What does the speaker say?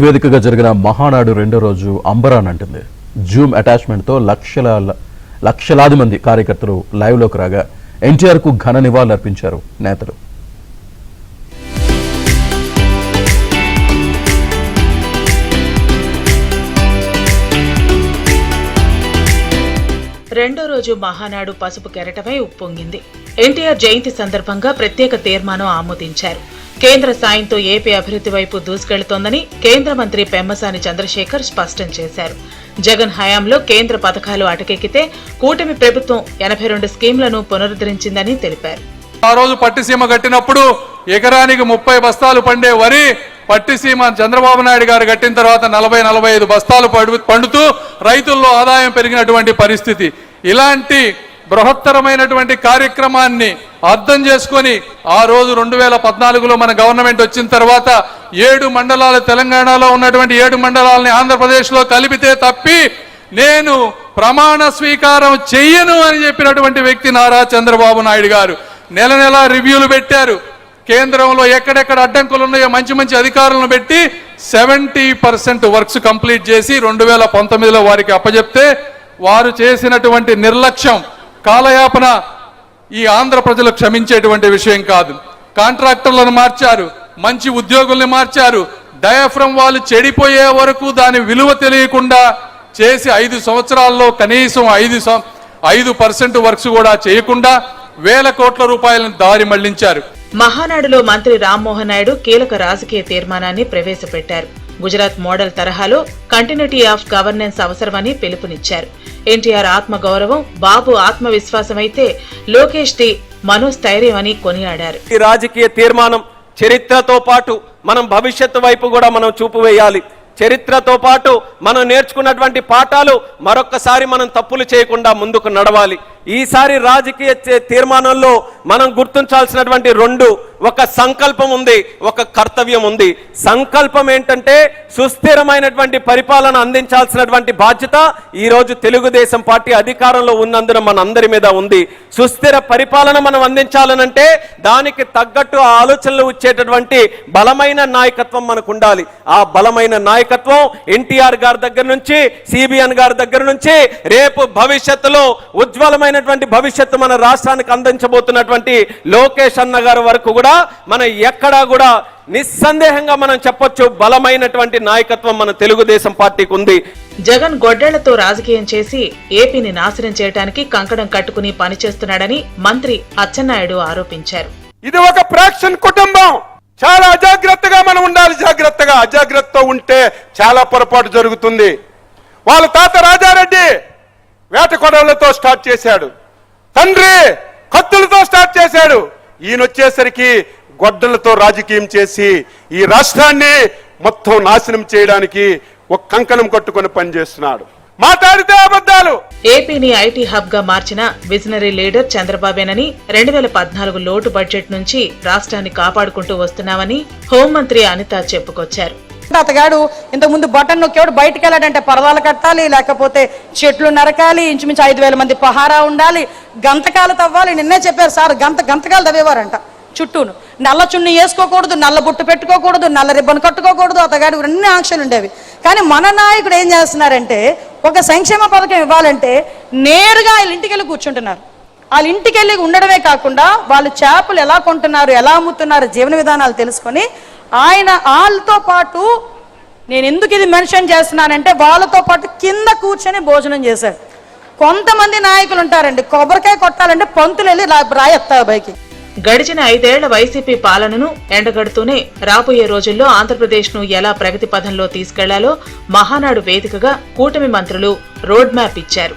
వేదికగా జరిగిన మహానాడు రెండో రోజు అంబరాన్ అంటుంది. జూమ్ అటాచ్మెంట్ తో లక్షలాది మంది కార్యకర్తలు లైవ్ లోకి రాగా ఎన్టీఆర్ కు ఘన నివాళులు అర్పించారు నేతలు. రెండో రోజు మహానాడు పసుపు కెరటమై ఉప్పొంగింది. ఎన్టీఆర్ జయంతి సందర్భంగా ప్రత్యేక తీర్మానం ఆమోదించారు. కేంద్ర సాయంతో ఏపీ అభివృద్ధి వైపు దూసుకెళ్తోందని కేంద్ర మంత్రి పెమ్మసాని చంద్రశేఖర్ స్పష్టం చేశారు. జగన్ హయాంలో కేంద్ర పథకాలు అటకెక్కితే కూటమి ప్రభుత్వం 82 స్కీంలను పునరుద్ధరించిందని తెలిపారు. ఆ రోజు పట్టిసీమ కట్టినప్పుడు ఎకరానికి 30 బస్తాలు పండే వరి పట్టిసీమ చంద్రబాబు నాయుడు గారు కట్టిన తర్వాత 40-45 బస్తాలు పండుతూ రైతుల్లో ఆదాయం పెరిగినటువంటి పరిస్థితి. ఇలాంటి బృహత్తరమైనటువంటి కార్యక్రమాన్ని అర్థం చేసుకొని ఆ రోజు 2014లో మన గవర్నమెంట్ వచ్చిన తర్వాత 7 మండలాలు తెలంగాణలో ఉన్నటువంటి 7 మండలాలని ఆంధ్రప్రదేశ్లో కలిపితే తప్పి నేను ప్రమాణ స్వీకారం చెయ్యను అని చెప్పినటువంటి వ్యక్తి నారా చంద్రబాబు నాయుడు గారు. నెల నెల రివ్యూలు పెట్టారు. కేంద్రంలో ఎక్కడెక్కడ అడ్డంకులు ఉన్నాయో మంచి అధికారులను పెట్టి 70% వర్క్స్ కంప్లీట్ చేసి 2019లో వారికి అప్పచెప్తే వారు చేసినటువంటి నిర్లక్ష్యం కాలయాపన ఈ ఆంధ్ర ప్రజలు క్షమించేటువంటి విషయం కాదు. కాంట్రాక్టర్లను మార్చారు, మంచి ఉద్యోగుల్ని మార్చారు. డయాఫ్రమ్ వాళ్ళు చెడిపోయే వరకు దాని విలువ తెలియకుండా చేసి 5 సంవత్సరాల్లో కనీసం 5% వర్క్స్ కూడా చేయకుండా వేల కోట్ల రూపాయలను దారి మళ్లించారు. మహానాడులో మంత్రి రామ్మోహన్ నాయుడు కీలక రాజకీయ తీర్మానాన్ని ప్రవేశపెట్టారు. గుజరాత్ మోడల్ తరహాలో కంటిన్యూటీ ఆఫ్ గవర్నెన్స్ అవసరమని పిలుపునిచ్చారు. ఎన్టీఆర్ ఆత్మగౌరవం, బాబు ఆత్మవిశ్వాసమైతే లోకేష్ ది మనోస్థైర్యం అని కొనియాడారు. ఈ రాజకీయ తీర్మానం చరిత్రతో పాటు మనం భవిష్యత్తు వైపు కూడా మనం చూపు వేయాలి. చరిత్రతో పాటు మనం నేర్చుకున్నటువంటి పాఠాలు మరొక్కసారి మనం తప్పులు చేయకుండా ముందుకు నడవాలి. ఈసారి రాజకీయ తీర్మానంలో మనం గుర్తించాల్సినటువంటి 2 ఒక సంకల్పం ఉంది, ఒక కర్తవ్యం ఉంది. సంకల్పం ఏంటంటే సుస్థిరమైనటువంటి పరిపాలన అందించాల్సినటువంటి బాధ్యత ఈ రోజు తెలుగుదేశం పార్టీ అధికారంలో ఉన్నందున మనందరి మీద ఉంది. సుస్థిర పరిపాలన మనం అందించాలనంటే దానికి తగ్గట్టు ఆలోచనలు వచ్చేటటువంటి బలమైన నాయకత్వం మనకు ఉండాలి. ఆ బలమైన నాయకత్వం ఎన్టీఆర్ గారి దగ్గర నుంచి సిబిఎన్ గారి దగ్గర నుంచి రేపు భవిష్యత్తులో ఉజ్వలమైన భవిష్యత్తు మన రాష్ట్రానికి అందించబోతున్నటువంటి లోకేష్ అన్న గారి వరకు కూడా మనం ఎక్కడా కూడా నిస్సందేహంగా మనం చెప్పొచ్చు బలమైనటువంటి నాయకత్వం మన తెలుగుదేశం పార్టీకి ఉంది. జగన్ గొడ్డళ్లతో రాజకీయం చేసి ఏపీని నాశనం చేయడానికి కంకణం కట్టుకుని పనిచేస్తున్నాడని మంత్రి అచ్చెన్నాయుడు ఆరోపించారు. ఇది ఒక ప్రాక్షన్ కుటుంబం. చాలా అజాగ్రత్తగా మనం ఉండాలి. అజాగ్రత్తతో ఉంటే చాలా పొరపాటు జరుగుతుంది. వాళ్ళ తాత రాజారెడ్డి వేట కొడవలతో స్టార్ట్ చేశాడు, తండ్రి కత్తులతో స్టార్ట్ చేశాడు. ఈయన వచ్చేసరికి గొడ్డలతో రాజకీయం చేసి ఈ రాష్ట్రాన్ని మొత్తం నాశనం చేయడానికి ఒక కంకణం కట్టుకొని పనిచేస్తున్నాడు. మాట్లాడితే అబద్ధాలు. ఏపీని ఐటీ హబ్ గా మార్చిన విజనరీ లీడర్ చంద్రబాబేనని 2014 లోటు బడ్జెట్ నుంచి రాష్ట్రాన్ని కాపాడుకుంటూ వస్తున్నామని హోంమంత్రి అనిత చెప్పుకొచ్చారు. అతగాడు ఇంతకుముందు బటన్ నొక్కేవాడు బయటకు వెళ్ళాడంటే పరదాలు కట్టాలి, లేకపోతే చెట్లు నరకాలి, ఇంచుమించు 5,000 మంది పహారా ఉండాలి, గంతకాలు తవ్వాలి. నిన్నే చెప్పారు సార్, గంతకాలు తవ్వేవారంట. చుట్టూను నల్ల చున్ని వేసుకోకూడదు, నల్ల బుట్టు పెట్టుకోకూడదు, నల్ల రిబ్బన్ కట్టుకోకూడదు. అతగాడు అన్ని ఆంక్షలు ఉండేవి. కానీ మన నాయకుడు ఏం చేస్తున్నారంటే ఒక సంక్షేమ పథకం ఇవ్వాలంటే నేరుగా వాళ్ళ ఇంటికి వెళ్ళి కూర్చుంటున్నారు. వాళ్ళ ఇంటికి వెళ్ళి ఉండడమే కాకుండా వాళ్ళు చేపలు ఎలా కొంటున్నారు, ఎలా అమ్ముతున్నారు, జీవన విధానాలు తెలుసుకొని ఆయన వాళ్ళతో పాటు నేను ఎందుకు ఇది మెన్షన్ చేస్తున్నానంటే వాళ్ళతో పాటు కింద కూర్చొని భోజనం చేశారు. కొంతమంది నాయకులు ఉంటారండి, కొబ్బరికాయ కొట్టాలంటే పంతులు వెళ్ళి రాయెత్తారు పైకి. గడిచిన 5 ఏళ్ల వైసీపీ పాలనను ఎండగడుతూనే రాబోయే రోజుల్లో ఆంధ్రప్రదేశ్ ను ఎలా ప్రగతి పథంలో తీసుకెళ్లాలో మహానాడు వేదికగా కూటమి మంత్రులు రోడ్ మ్యాప్ ఇచ్చారు.